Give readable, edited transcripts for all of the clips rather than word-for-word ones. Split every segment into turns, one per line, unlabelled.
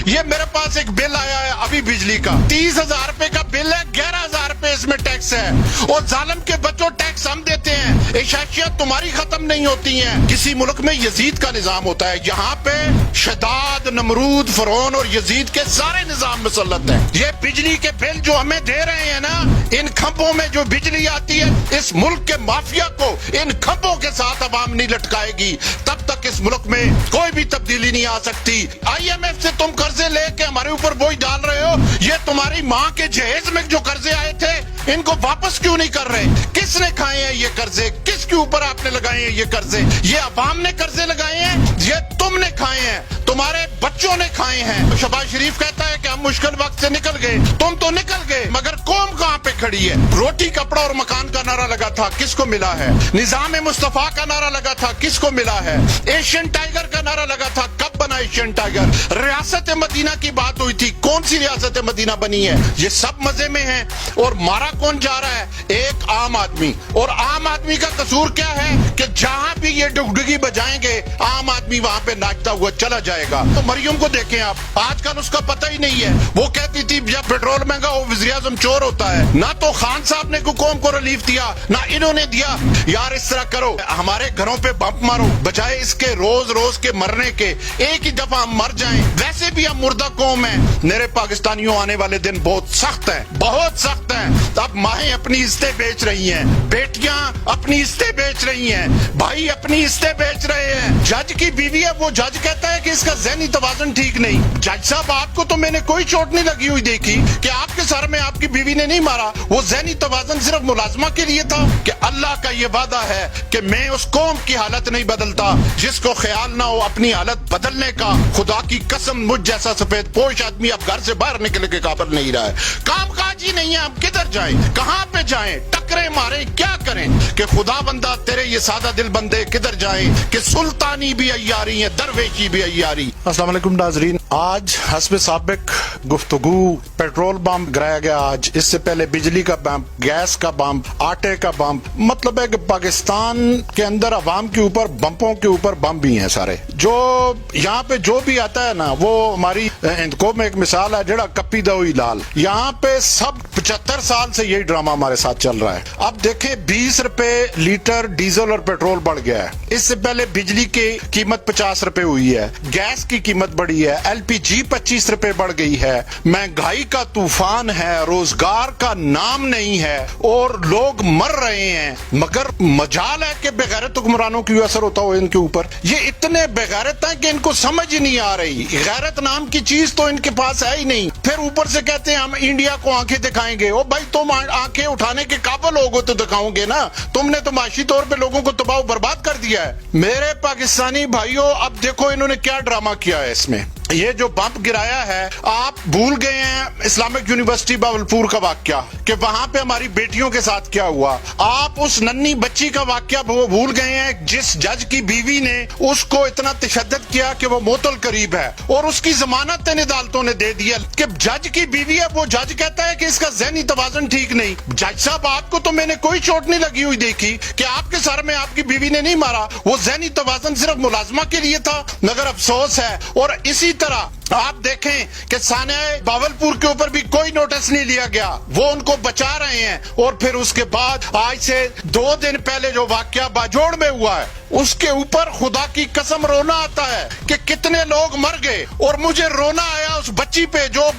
یہ میرے پاس ایک بل آیا ہے ابھی بجلی کا 30,000 روپے کا بل ہے, 11,000 روپے اس میں ٹیکس ہے. اور ظالم کے بچوں ٹیکس ہم دیتے ہیں, اشاشیت تمہاری ختم نہیں ہوتی ہیں. کسی ملک میں یزید کا نظام ہوتا ہے, یہاں پہ شداد, نمرود, فرعون اور یزید کے سارے نظام مسلط ہیں. یہ بجلی کے بل جو ہمیں دے رہے ہیں نا, ان کھمبوں میں جو بجلی آتی ہے, اس ملک کے مافیا کو ان کھمبوں کے ساتھ عوام نہیں لٹکائے گی تب تک اس ملک میں کوئی بھی تبدیلی نہیں آ سکتی. آئی ایم ایف سے تم قرضے لے کے ہمارے اوپر بوجھ ڈال رہے ہو, یہ تمہاری ماں کے جہیز میں جو قرضے آئے تھے ان کو واپس کیوں نہیں کر رہے؟ کس نے کھائے ہیں یہ قرضے؟ کس کے اوپر آپ نے لگائے ہیں یہ قرضے؟ یہ عوام نے قرضے لگائے ہیں, یہ تم نے کھائے ہیں, تمہارے بچوں نے کھائے ہیں. شہباز شریف کہتا ہے کہ ہم مشکل وقت سے نکل گئے, تم تو نکل گئے مگر قوم کہاں پہ کھڑی ہے؟ روٹی, کپڑا اور مکان کا نعرہ لگا تھا, کس کو ملا ہے؟ نظام مصطفیٰ کا نعرہ لگا تھا, کس کو ملا ہے؟ ایشین ٹائیگر کا نعرہ لگا تھا, کب بنا ایشین ٹائیگر؟ ریاست مدینہ کی بات ہوئی تھی, کون سی ریاست مدینہ بنی ہے؟ یہ سب مزے میں ہیں. اور مارا کون جا رہا ہے؟ ایک عام آدمی. اور عام آدمی کا قصور کیا ہے کہ جہاں بھی یہ ڈگڈگی بجائیں گے عام آدمی وہاں پہ ناچتا ہوا چلا جائے گا. تو مریم کو دیکھیں آپ, آج کل اس کا پتہ ہی نہیں ہے. وہ کہتی تھی جب پیٹرول مہنگا ہو وزیر اعظم چور ہوتا ہے. نہ تو خان صاحب نے قوم کو ریلیف دیا, نہ انہوں نے دیا. یار اس طرح کرو, ہمارے گھروں پہ بمپ مارو, بجائے اس کے روز روز کے مرنے کے ایک ہی دفعہ ہم مر جائیں. ویسے بھی ہم مردہ قوم ہیں. میرے پاکستانیوں آنے والے دن بہت سخت ہیں, بہت سخت ہیں. اب مائیں اپنی عزتیں بیچ رہی ہیں, بیٹیاں اپنی عزتیں بیچ رہی ہیں, بھائی اپنی عزتیں بیچ رہے ہیں. جج کی بیوی ہے, وہ جج کہتا ہے کہ اس کا ذہنی توازن ٹھیک نہیں. جج صاحب آپ کو تو میں نے کوئی چوٹ نہیں لگی ہوئی دیکھی کہ آپ کے سر میں آپ کی بیوی نے نہیں مارا. وہ ذہنی توازن صرف ملازمہ کے لیے تھا کہ اللہ کا یہ وعدہ ہے کہ میں اس قوم کی حالت نہیں بدلتا جس کو خیال نہ ہو اپنی حالت بدلنے کا. خدا کی قسم مجھ جیسا سفید پوش آدمی اب گھر سے باہر نکلنے کے قابل نہیں رہا ہے. کام کاج ہی نہیں ہے, ہم کدھر جائیں, کہاں پہ جائیں, ٹکرے ماریں, کیا کریں؟ کہ خدا بندہ تیرے یہ سادہ دل بندے کدھر جائیں کہ سلطانی بھی عیاری ہیں, درویشی بھی عیاری. السلام علیکم ناظرین. آج حسب سابق گفتگو پیٹرول بمپ گرایا گیا. آج اس سے پہلے بجلی کا بمپ, گیس کا بمپ, آٹے کا بمپ. مطلب ہے کہ پاکستان کے اندر عوام کے اوپر بمپوں کے اوپر بمپ بھی ہیں سارے. جو یہاں پہ جو بھی آتا ہے نا, وہ ہماری ہندکو میں ایک مثال ہے, جڑا کپی دوئی لال. یہاں پہ سب 75 سال سے یہی ڈرامہ ہمارے ساتھ چل رہا ہے. اب دیکھیں 20 روپے لیٹر ڈیزل اور پیٹرول بڑھ گیا ہے. اس سے پہلے بجلی کی قیمت 50 روپے ہوئی ہے, گیس کی قیمت بڑھی ہے, ایل پی جی 25 روپے بڑھ گئی ہے. مہنگائی کا طوفان ہے, روزگار کا نام نہیں ہے اور لوگ مر رہے ہیں. مگر مجال ہے کہ بغیرت حکمرانوں کی اثر ہوتا ہو ان کے اوپر. یہ اتنے بغیرت ہیں کہ ان کو سمجھ ہی نہیں آ رہی. غیرت نام کی چیز تو ان کے پاس ہے ہی نہیں. پھر اوپر سے کہتے ہیں ہم انڈیا کو آنکھیں دکھائیں گے. او بھائی تم آنکھیں اٹھانے کے قابل ہوگے تو دکھاؤ گے نا. تم نے تو معاشی طور پہ لوگوں کو تباہ و برباد کر دیا ہے. میرے پاکستانی بھائیوں, اب دیکھو انہوں نے کیا ڈرامہ کیا ہے. اس میں یہ جو بمپ گرایا ہے, آپ بھول گئے ہیں اسلامک یونیورسٹی باولپور کا واقعہ کہ وہاں پہ ہماری بیٹیوں کے ساتھ کیا ہوا. آپ اس ننھی بچی کا واقعہ بھول گئے ہیں جس جج کی بیوی نے اس کو اتنا تشدد کیا کہ وہ موت القریب ہے اور اس کی ضمانت عدالتوں نے دے دیا. کہ جج کی بیوی ہے, وہ جج کہتا ہے کہ اس کا ذہنی توازن ٹھیک نہیں. جج صاحب آپ کو تو میں نے کوئی چوٹ نہیں لگی ہوئی دیکھی کہ آپ کے سر میں آپ کی بیوی نے نہیں مارا. وہ ذہنی توازن صرف ملازمہ کے لیے تھا. مگر افسوس ہے. اور اسی طرح آپ دیکھیں کہ سانحہ باولپور کے اوپر بھی کوئی نوٹس نہیں لیا گیا, وہ ان کو بچا رہے ہیں. اور پھر اس کے بعد آج سے 2 دن پہلے جو واقعہ باجوڑ میں ہوا ہے, اس کے اوپر خدا کی قسم رونا آتا ہے کہ کتنے لوگ مر گئے. اور مجھے رونا آیا اس بچی پہ جو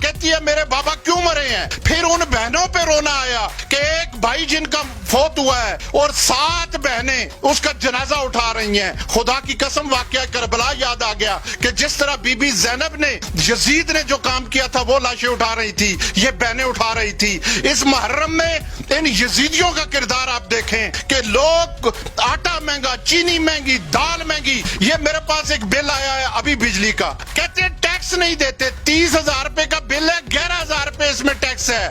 کہتی ہے میرے بابا کیوں مرے ہیں. پھر ان بہنوں پہ رونا آیا کہ ایک بھائی جن کا فوت ہوا ہے اور 7 بہنیں اس کا جنازہ اٹھا رہی ہیں. خدا کی قسم واقعہ کربلا یاد آ گیا کہ جس طرح بی بی زینب نے, یزید نے جو کام کیا تھا وہ لاشیں اٹھا رہی تھی, یہ بہنیں اٹھا رہی تھی. اس محرم میں ان یزیدیوں کا کردار آپ دیکھیں کہ لوگ آٹا مہنگا, چینی مہنگی, دال مہنگی. یہ میرے پاس ایک بل آیا ہے ابھی بجلی کا, کہتے ہیں ٹیکس نہیں دیتے. 30,000 روپے کا بل ہے, 11,000 روپے اس میں ٹیکس ہے.